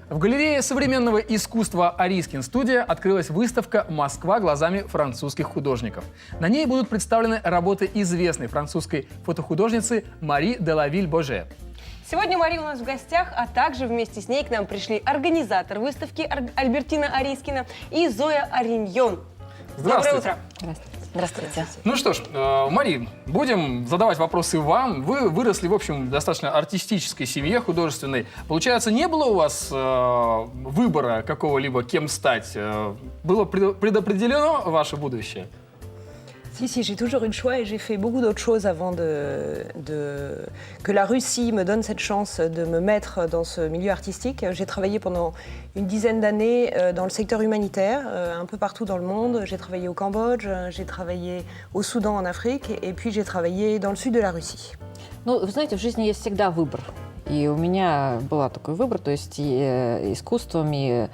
В галерее современного искусства Арискин студия открылась выставка «Москва глазами французских художников». На ней будут представлены работы известной французской фотохудожницы Мари де ла Виль-Боже. Сегодня Мари у нас в гостях, а также вместе с ней к нам пришли организатор выставки Альбертина Арискина и Зоя Ариньон. Доброе утро. Здравствуйте. Ну что ж, Мари, будем задавать вопросы вам. Вы выросли, в общем, в достаточно артистической семье художественной. Получается, не было у вас выбора какого-либо, кем стать? Было предопределено ваше будущее? Si, j'ai toujours eu le choix et j'ai fait beaucoup d'autres choses avant que la Russie me donne cette chance de me mettre dans ce milieu artistique. J'ai travaillé pendant une dizaine d'années dans le secteur humanitaire, un peu partout dans le monde. J'ai travaillé au Cambodge, j'ai travaillé au Soudan en Afrique et puis j'ai travaillé dans le sud de la Russie. Ну, вы знаете, в жизни есть всегда выбор. И у меня был такой выбор, то есть и искусством, и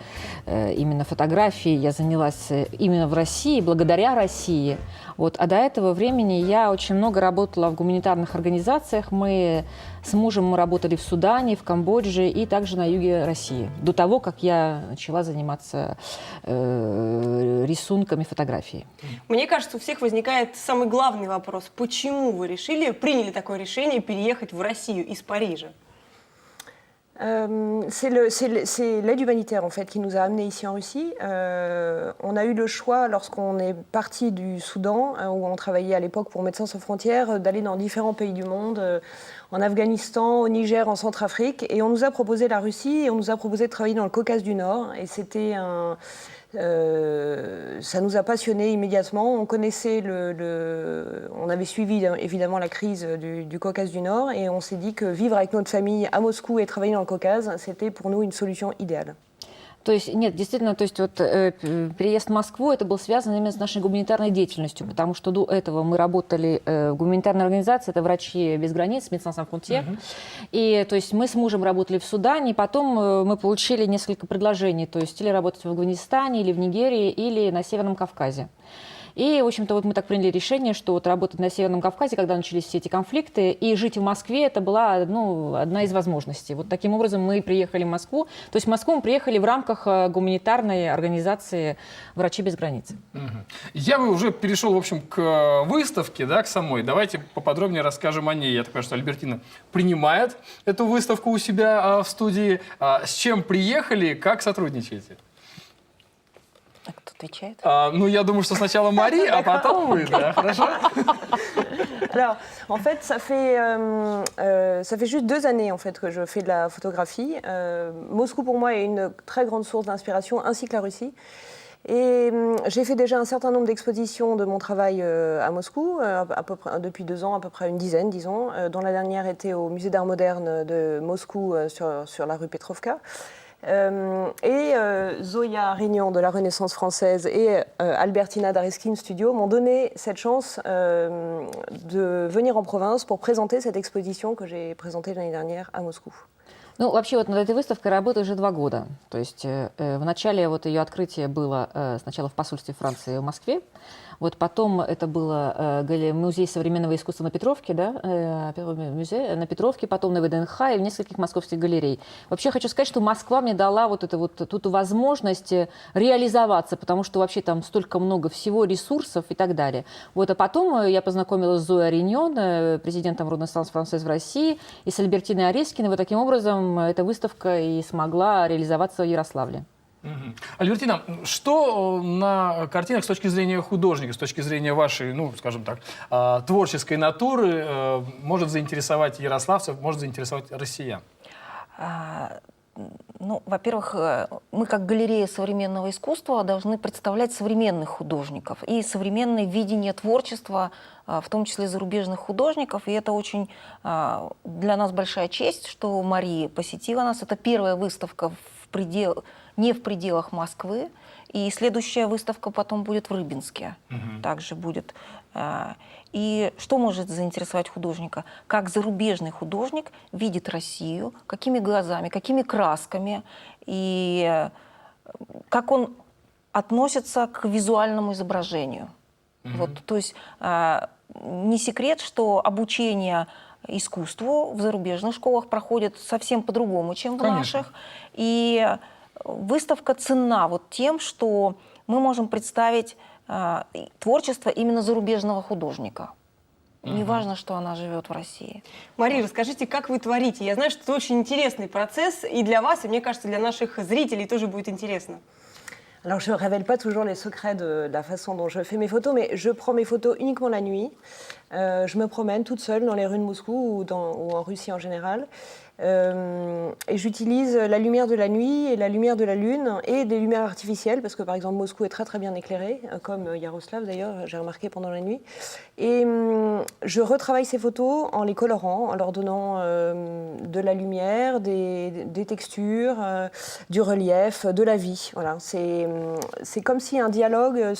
именно фотографией я занялась именно в России, благодаря России. Вот. А до этого времени я очень много работала в гуманитарных организациях. Мы с мужем работали в Судане, в Камбодже и также на юге России. До того, как я начала заниматься рисунками, фотографией. Мне кажется, у всех возникает самый главный вопрос. Почему вы приняли такое решение переехать в Россию из Парижа? C'est l'aide humanitaire en fait qui nous a amenés ici en Russie. On a eu le choix lorsqu'on est parti du Soudan, où on travaillait à l'époque pour Médecins sans frontières, d'aller dans différents pays du monde, en Afghanistan, au Niger, en Centrafrique. Et on nous a proposé la Russie et on nous a proposé de travailler dans le Caucase du Nord. Et c'était ça nous a passionnés immédiatement. On connaissait on avait suivi évidemment la crise du Caucase du Nord et on s'est dit que vivre avec notre famille à Moscou et travailler dans le Caucase, c'était pour nous une solution idéale. То есть, нет, действительно, то есть вот переезд в Москву, это был связан именно с нашей гуманитарной деятельностью, потому что до этого мы работали в гуманитарной организации, это «Врачи без границ», «Médecins sans frontières». И то есть мы с мужем работали в Судане, и потом мы получили несколько предложений, то есть или работать в Афганистане, или в Нигерии, или на Северном Кавказе. И, в общем-то, вот мы так приняли решение, что вот работать на Северном Кавказе, когда начались все эти конфликты, и жить в Москве, это была одна из возможностей. Вот таким образом мы приехали в Москву. То есть в Москву мы приехали в рамках гуманитарной организации «Врачи без границ». Я бы уже перешел, в общем, к выставке, да, к самой. Давайте поподробнее расскажем о ней. Я так понимаю, что Альбертина принимает эту выставку у себя в студии. С чем приехали, как сотрудничаете? Кто отвечает? Ну, я думаю, что сначала Мари, а потом вы, да, хорошо? Alors, en fait, ça fait juste 2 années en fait que je fais de la photographie. Moscou pour moi est une très grande source d'inspiration, ainsi que la Russie. Et j'ai fait déjà un certain nombre d'expositions de mon travail à Moscou, à peu près, depuis 2 ans, à peu près une dizaine, disons, dont la dernière était au Musée d'Art moderne de Moscou sur la rue Petrovka. Et Zoya Arignon de la Renaissance française et Albertina d'Ariskin Studio m'ont donné cette chance de venir en province pour présenter cette exposition que j'ai présentée l'année dernière à Moscou. Ну, вообще, вот над этой выставкой работаю уже 2 года. То есть в начале вот ее открытие было сначала в посольстве Франции в Москве, вот потом это было музей современного искусства на Петровке, да, музей на Петровке, потом на ВДНХ и в нескольких московских галерей. Вообще хочу сказать, что Москва мне дала вот эту вот тут возможность реализоваться, потому что вообще там столько много всего, ресурсов и так далее. Вот, а потом я познакомилась с Зоей Ариньон, президентом Renaissance française в России, и с Альбертиной Арискиной. Вот таким образом эта выставка и смогла реализоваться в Ярославле. Альбертина, что на картинах с точки зрения художника, с точки зрения вашей, ну, скажем так, творческой натуры может заинтересовать ярославцев, может заинтересовать россиян? Ну, во-первых, мы как галерея современного искусства должны представлять современных художников и современное видение творчества, в том числе зарубежных художников. И это очень для нас большая честь, что Мария посетила нас. Это первая выставка не в пределах Москвы. И следующая выставка потом будет в Рыбинске. Также будет. И что может заинтересовать художника? Как зарубежный художник видит Россию, какими глазами, какими красками, и как он относится к визуальному изображению. Вот, то есть не секрет, что обучение искусству в зарубежных школах проходит совсем по-другому, чем в Конечно. наших. И выставка ценна вот тем, что мы можем представить творчество именно зарубежного художника. Неважно, что она живет в России. Мария, расскажите, как вы творите? Я знаю, что это очень интересный процесс и для вас, и мне кажется, для наших зрителей тоже будет интересно. Alors, je ne révèle pas toujours les secrets de la façon dont je fais mes photos, mais je prends mes photos uniquement la nuit. Je me promène toute seule dans les rues de Moscou ou en Russie en général. Et j'utilise la lumière de la nuit et la lumière de la lune et des lumières artificielles, parce que par exemple Moscou est très très bien éclairé, comme Yaroslav d'ailleurs, j'ai remarqué pendant la nuit. Et je retravaille ces photos en les colorant, en leur donnant de la lumière, des textures, du relief, de la vie. Voilà. C'est comme si un dialogue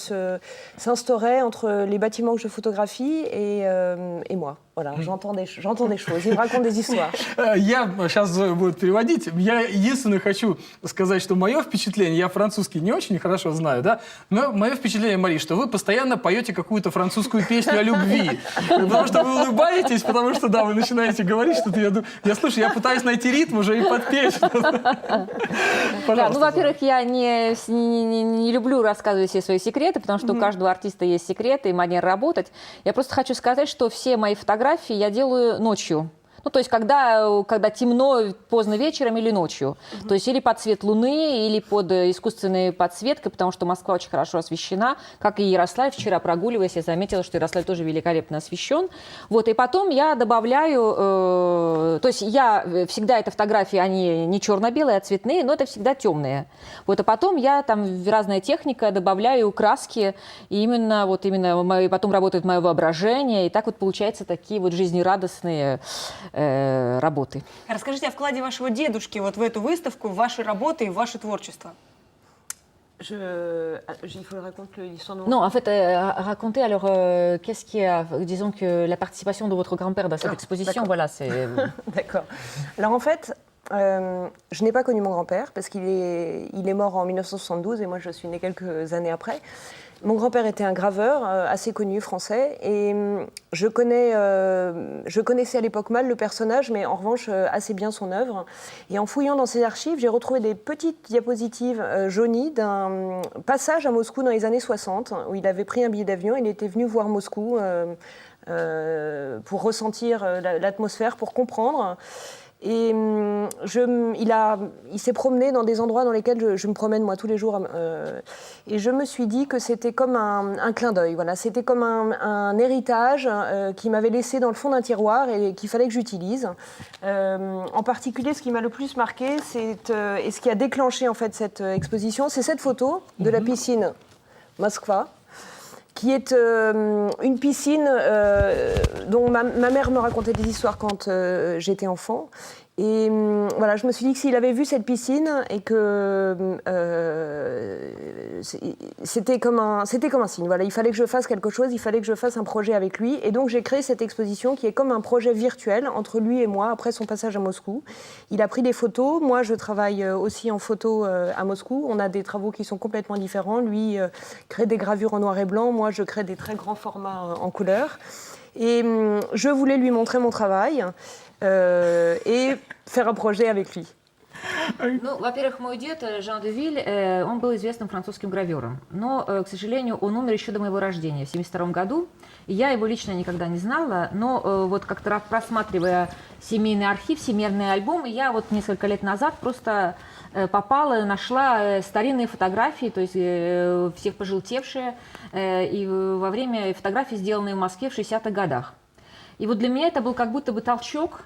s'instaurait entre les bâtiments que je photographie et moi. Voilà, j'entends des choses, ils me racontent des histoires. Я сейчас Зоя будет переводить. Я единственное хочу сказать, что мое впечатление, я французский не очень хорошо знаю, да, но мое впечатление, Мария, что вы постоянно поете какую-то французскую песню о любви. Потому что вы улыбаетесь, потому что, да, вы начинаете говорить что-то. Я слушаю, я пытаюсь найти ритм уже и подпеть. Да, ну, во-первых, я не люблю рассказывать все свои секреты, потому что у каждого артиста есть секреты и манера работать. Я просто хочу сказать, что все мои фотографии я делаю ночью. Ну, то есть, когда темно, поздно вечером или ночью. То есть, или под свет луны, или под искусственной подсветкой, потому что Москва очень хорошо освещена, как и Ярославль. Вчера, прогуливаясь, я заметила, что Ярославль тоже великолепно освещен. Вот, и потом я добавляю... то есть, всегда эти фотографии, они не черно-белые, а цветные, но это всегда темные. Вот, а потом я там разная техника, добавляю краски, и именно потом работает мое воображение, и так вот получаются такие вот жизнерадостные работы. Расскажите о вкладе вашего дедушки вот в эту выставку, в ваши работы и в ваше творчество. Il faut que je raconte l'histoire de mon... Non, en fait, racontez alors, qu'est-ce qui a, disons que la participation de votre grand-père dans cette exposition, voilà, c'est... D'accord. Alors en fait, je n'ai pas connu mon grand-père parce qu'il est mort en 1972 et moi je suis née quelques années après. Mon grand-père était un graveur assez connu français et je connaissais à l'époque mal le personnage, mais en revanche assez bien son œuvre. Et en fouillant dans ses archives, j'ai retrouvé des petites diapositives jaunies d'un passage à Moscou dans les années 60, où il avait pris un billet d'avion, il était venu voir Moscou pour ressentir l'atmosphère, pour comprendre. Et il s'est promené dans des endroits dans lesquels je me promène moi tous les jours. Et je me suis dit que c'était comme un clin d'œil. Voilà. C'était comme un héritage qu'il m'avait laissé dans le fond d'un tiroir et qu'il fallait que j'utilise. En particulier, ce qui m'a le plus marqué, et ce qui a déclenché en fait cette exposition, c'est cette photo de la piscine Moskva, qui est une piscine dont ma mère me racontait des histoires quand j'étais enfant. Et voilà, je me suis dit que s'il avait vu cette piscine et que c'était comme un signe. Voilà, il fallait que je fasse quelque chose, il fallait que je fasse un projet avec lui. Et donc j'ai créé cette exposition qui est comme un projet virtuel entre lui et moi après son passage à Moscou. Il a pris des photos, moi je travaille aussi en photo à Moscou. On a des travaux qui sont complètement différents. Lui crée des gravures en noir et blanc, moi je crée des très grands formats en couleur. Et je voulais lui montrer mon travail et faire un projet avec lui. Ну, во-первых, мой дед Жан де Виль, он был известным французским гравером, но, к сожалению, он умер еще до моего рождения, в 1972 году. И я его лично никогда не знала, но вот как-то просматривая семейный архив, семейный альбом, я вот несколько лет назад просто попала, нашла старинные фотографии, то есть всех пожелтевшие, и во время фотографий, сделанные в Москве в 60-х годах. И вот для меня это был как будто бы толчок,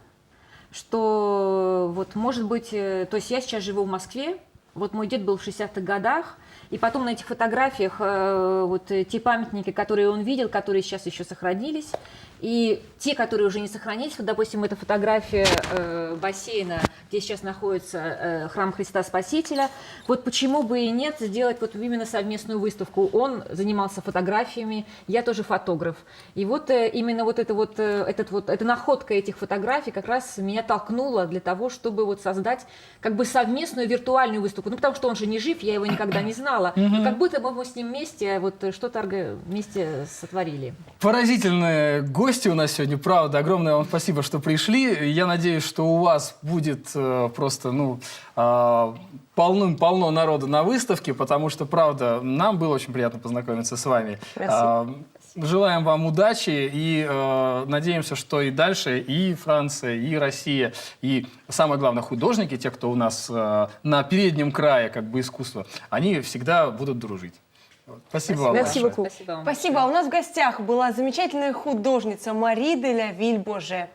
что вот может быть, то есть я сейчас живу в Москве, вот мой дед был в 60-х годах, и потом на этих фотографиях вот те памятники, которые он видел, которые сейчас еще сохранились, и те, которые уже не сохранились, вот, допустим, это фотография бассейна, где сейчас находится храм Христа Спасителя, вот почему бы и нет сделать вот именно совместную выставку. Он занимался фотографиями, я тоже фотограф. И вот именно вот эта находка этих фотографий как раз меня толкнула для того, чтобы вот создать как бы совместную виртуальную выставку. Ну, потому что он же не жив, я его никогда не знала. знала. Как будто бы мы с ним вместе вот что-то вместе сотворили. Поразительные гости у нас сегодня, правда. Огромное вам спасибо, что пришли. Я надеюсь, что у вас будет просто, полным-полно народу на выставке, потому что, правда, нам было очень приятно познакомиться с вами. Желаем вам удачи и надеемся, что и дальше и Франция, и Россия, и самое главное художники, те, кто у нас на переднем крае как бы искусства, они всегда будут дружить. Спасибо вам Merci большое. beaucoup. Спасибо вам. Спасибо. А у нас в гостях была замечательная художница Мари де ла Виль-Боже.